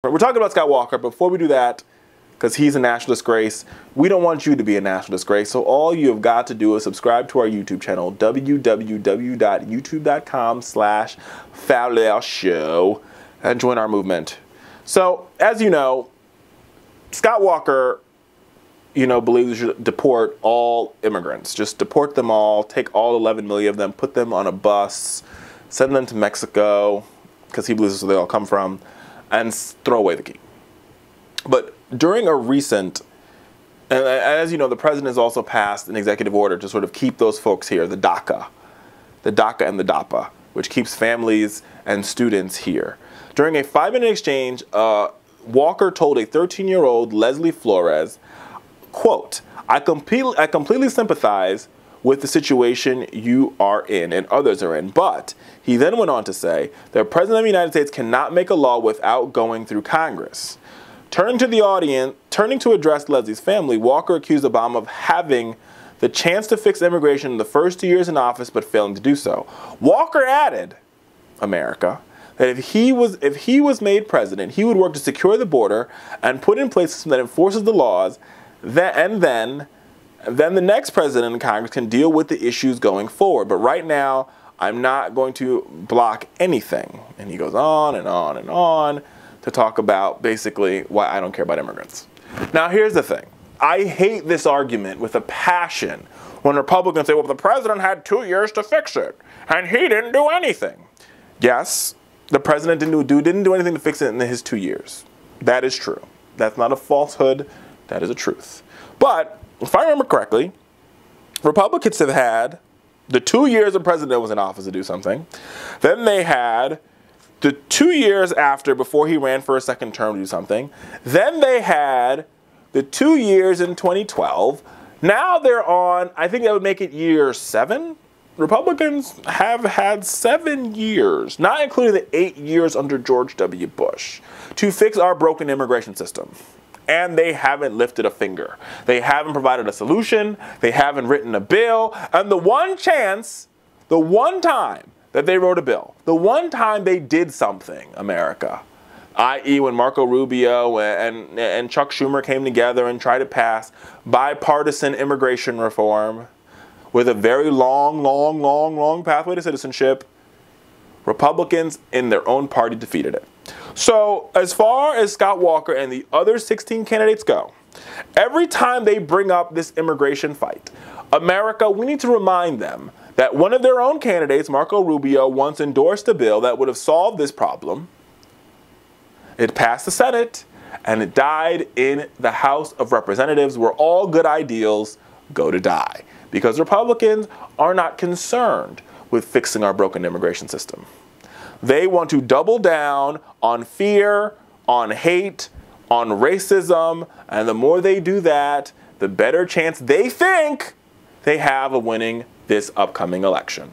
We're talking about Scott Walker. Before we do that, because he's a national disgrace, we don't want you to be a national disgrace. So all you have got to do is subscribe to our YouTube channel, www.youtube.com/FOWLERNATION, and join our movement. So, as you know, Scott Walker, believes we should deport all immigrants. Just deport them all, take all 11 million of them, put them on a bus, send them to Mexico, because he believes that's where they all come from, and throw away the key. But during a recent, and as you know, the president has also passed an executive order to sort of keep those folks here, the DACA and the DAPA, which keeps families and students here. During a 5-minute exchange, Walker told a 13-year-old Leslie Flores, quote, I completely sympathize with the situation you are in and others are in. But he then went on to say, the President of the United States cannot make a law without going through Congress. Turning to address Leslie's family, Walker accused Obama of having the chance to fix immigration in the first 2 years in office, but failing to do so. Walker added, America, that if he was made president, he would work to secure the border and put in place a system that enforces the laws, then the next president in Congress can deal with the issues going forward. But right now, I'm not going to block anything. And he goes on and on and on to talk about basically why I don't care about immigrants. Now, here's the thing. I hate this argument with a passion when Republicans say, well, the president had 2 years to fix it, and he didn't do anything. Yes, the president didn't do anything to fix it in his 2 years. That is true. That's not a falsehood. That is a truth. But if I remember correctly, Republicans have had the 2 years the president was in office to do something. Then they had the 2 years after, before he ran for a second term, to do something. Then they had the 2 years in 2012. Now they're on, I think that would make it year 7. Republicans have had 7 years, not including the 8 years under George W. Bush, to fix our broken immigration system. And they haven't lifted a finger. They haven't provided a solution. They haven't written a bill. And the one chance, the one time that they wrote a bill, the one time they did something, America, i.e. when Marco Rubio and Chuck Schumer came together and tried to pass bipartisan immigration reform with a very long pathway to citizenship, Republicans in their own party defeated it. So as far as Scott Walker and the other 16 candidates go, every time they bring up this immigration fight, America, we need to remind them that one of their own candidates, Marco Rubio, once endorsed a bill that would have solved this problem. It passed the Senate, and it died in the House of Representatives, where all good ideals go to die, because Republicans are not concerned with fixing our broken immigration system. They want to double down on fear, on hate, on racism, and the more they do that, the better chance they think they have of winning this upcoming election.